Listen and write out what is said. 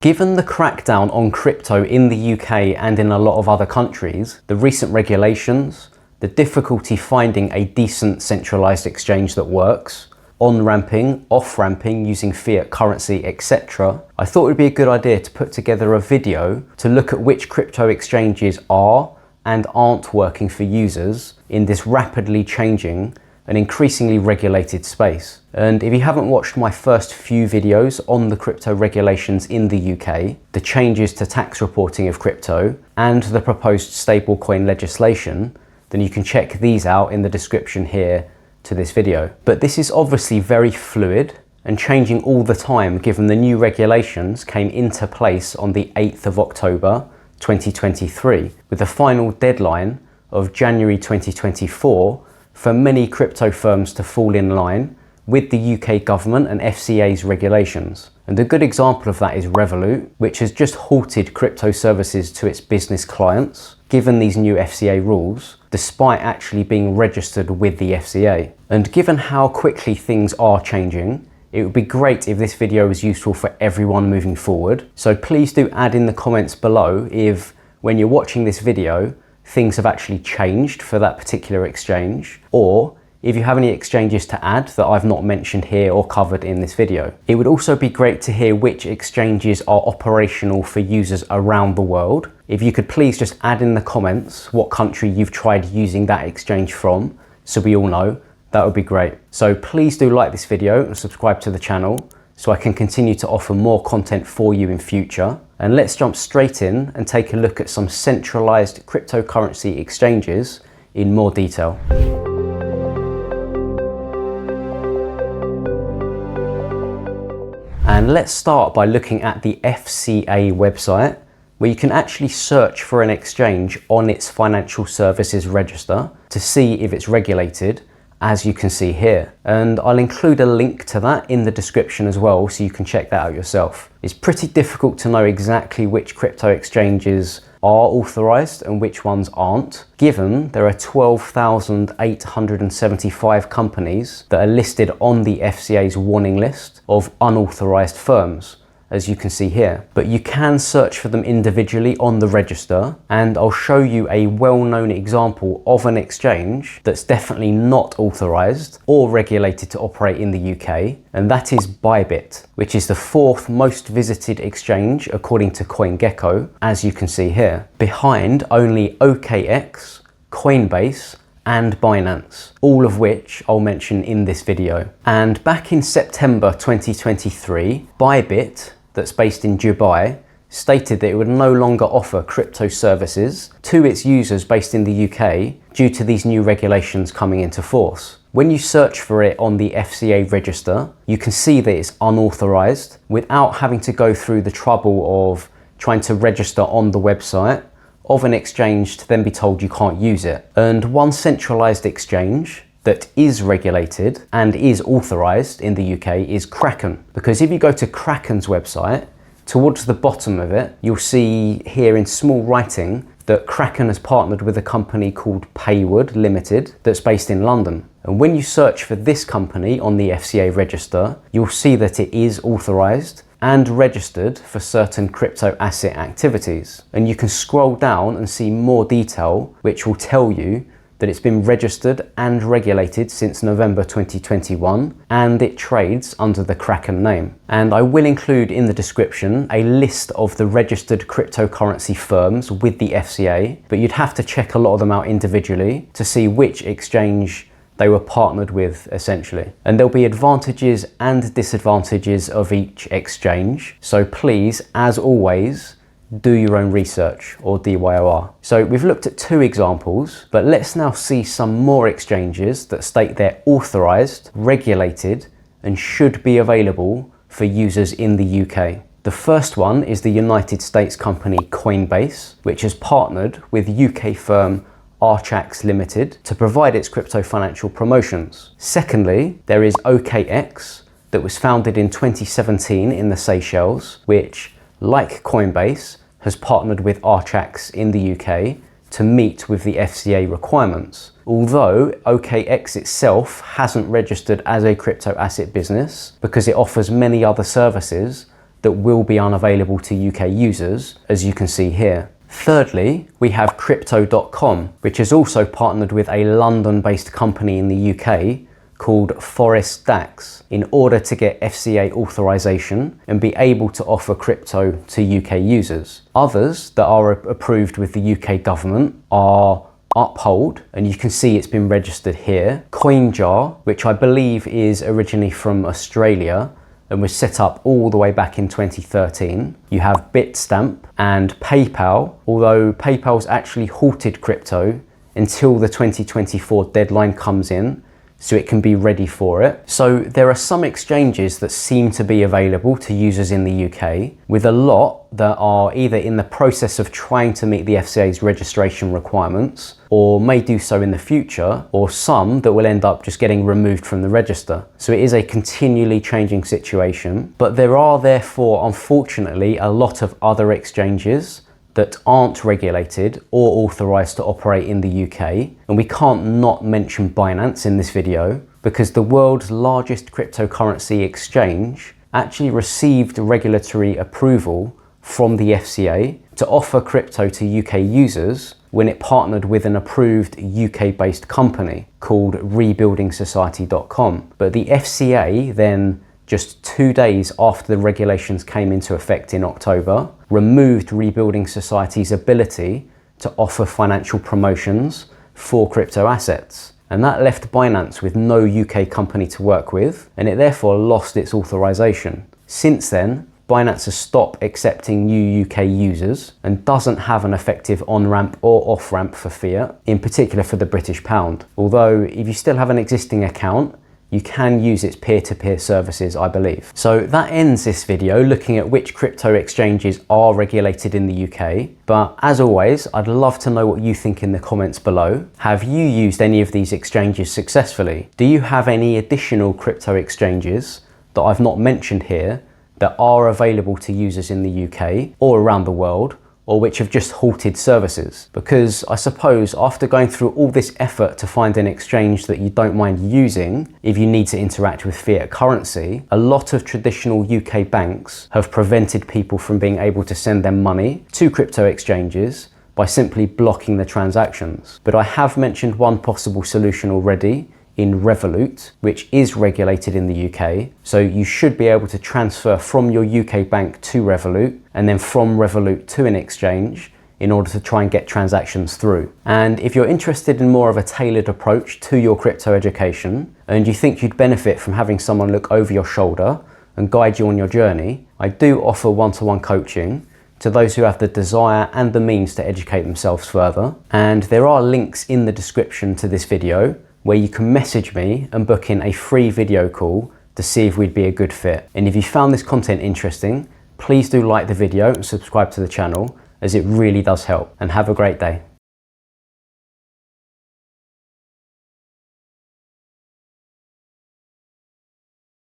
Given the crackdown on crypto in the UK and in a lot of other countries, the recent regulations, the difficulty finding a decent centralized exchange that works, on-ramping, off-ramping using fiat currency, etc., I thought it would be a good idea to put together a video to look at which crypto exchanges are and aren't working for users in this rapidly changing and increasingly regulated space. And if you haven't watched my first few videos on the crypto regulations in the UK, the changes to tax reporting of crypto, and the proposed stablecoin legislation, then you can check these out in the description here to this video. But this is obviously very fluid and changing all the time, given the new regulations came into place on the 8th of October 2023, with a final deadline of January 2024 for many crypto firms to fall in line with the UK government and FCA's regulations. And a good example of that is Revolut, which has just halted crypto services to its business clients, given these new FCA rules, despite actually being registered with the FCA. And given how quickly things are changing, it would be great if this video was useful for everyone moving forward. So please do add in the comments below if, when you're watching this video, things have actually changed for that particular exchange, or if you have any exchanges to add that I've not mentioned here or covered in this video. It would also be great to hear which exchanges are operational for users around the world. If you could please just add in the comments what country you've tried using that exchange from, so we all know, that would be great. So please do like this video and subscribe to the channel so I can continue to offer more content for you in future. And let's jump straight in and take a look at some centralized cryptocurrency exchanges in more detail. And let's start by looking at the FCA website, where you can actually search for an exchange on its financial services register to see if it's regulated, as you can see here. And I'll include a link to that in the description as well, so you can check that out yourself. It's pretty difficult to know exactly which crypto exchanges are authorized and which ones aren't, given there are 12,875 companies that are listed on the FCA's warning list of unauthorized firms, as you can see here. But you can search for them individually on the register, and I'll show you a well-known example of an exchange that's definitely not authorized or regulated to operate in the UK, and that is Bybit, which is the 4th most visited exchange according to CoinGecko, as you can see here, behind only OKX, Coinbase, and Binance, all of which I'll mention in this video. And back in September 2023, Bybit, that's based in Dubai, stated that it would no longer offer crypto services to its users based in the UK due to these new regulations coming into force. When you search for it on the FCA register, you can see that it's unauthorized without having to go through the trouble of trying to register on the website of an exchange to then be told you can't use it. And one centralized exchange that is regulated and is authorized in the UK is Kraken. Because if you go to Kraken's website, towards the bottom of it, you'll see here in small writing that Kraken has partnered with a company called Paywood Limited that's based in London. And when you search for this company on the FCA register, you'll see that it is authorized and registered for certain crypto asset activities. And you can scroll down and see more detail, which will tell you that it's been registered and regulated since November 2021, and it trades under the Kraken name. And I will include in the description a list of the registered cryptocurrency firms with the FCA, but you'd have to check a lot of them out individually to see which exchange they were partnered with, essentially. And there'll be advantages and disadvantages of each exchange. So please, as always, do your own research, or DYOR. So we've looked at 2 examples, but let's now see some more exchanges that state they're authorized, regulated, and should be available for users in the UK. The first one is the United States company Coinbase, which has partnered with UK firm Archax Limited to provide its crypto financial promotions. Secondly, there is OKX, that was founded in 2017 in the Seychelles, which, like Coinbase, has partnered with Archax in the UK to meet with the FCA requirements. Although OKX itself hasn't registered as a crypto asset business because it offers many other services that will be unavailable to UK users, as you can see here. Thirdly, we have crypto.com, which has also partnered with a London-based company in the UK called Forest DAX in order to get FCA authorization and be able to offer crypto to UK users. Others that are approved with the UK government are Uphold, and you can see it's been registered here. CoinJar, which I believe is originally from Australia and was set up all the way back in 2013. You have Bitstamp and PayPal, although PayPal's actually halted crypto until the 2024 deadline comes in, so it can be ready for it. So there are some exchanges that seem to be available to users in the UK, with a lot that are either in the process of trying to meet the FCA's registration requirements, or may do so in the future, or some that will end up just getting removed from the register. So it is a continually changing situation, but there are therefore, unfortunately, a lot of other exchanges that aren't regulated or authorized to operate in the UK. And we can't not mention Binance in this video, because the world's largest cryptocurrency exchange actually received regulatory approval from the FCA to offer crypto to UK users when it partnered with an approved UK-based company called rebuildingsociety.com. But the FCA then, just 2 days after the regulations came into effect in October, removed Rebuilding Society's ability to offer financial promotions for crypto assets. And that left Binance with no UK company to work with, and it therefore lost its authorization. Since then, Binance has stopped accepting new UK users and doesn't have an effective on-ramp or off-ramp for fiat, in particular for the British pound. Although if you still have an existing account, you can use its peer-to-peer services, I believe. So that ends this video looking at which crypto exchanges are regulated in the UK. But as always, I'd love to know what you think in the comments below. Have you used any of these exchanges successfully? Do you have any additional crypto exchanges that I've not mentioned here that are available to users in the UK or around the world, or which have just halted services? Because I suppose after going through all this effort to find an exchange that you don't mind using if you need to interact with fiat currency, a lot of traditional UK banks have prevented people from being able to send their money to crypto exchanges by simply blocking the transactions. But I have mentioned one possible solution already in Revolut, which is regulated in the UK. So you should be able to transfer from your UK bank to Revolut, and then from Revolut to an exchange in order to try and get transactions through. And if you're interested in more of a tailored approach to your crypto education, and you think you'd benefit from having someone look over your shoulder and guide you on your journey, I do offer one-to-one coaching to those who have the desire and the means to educate themselves further. And there are links in the description to this video where you can message me and book in a free video call to see if we'd be a good fit. And if you found this content interesting, please do like the video and subscribe to the channel, as it really does help. And have a great day.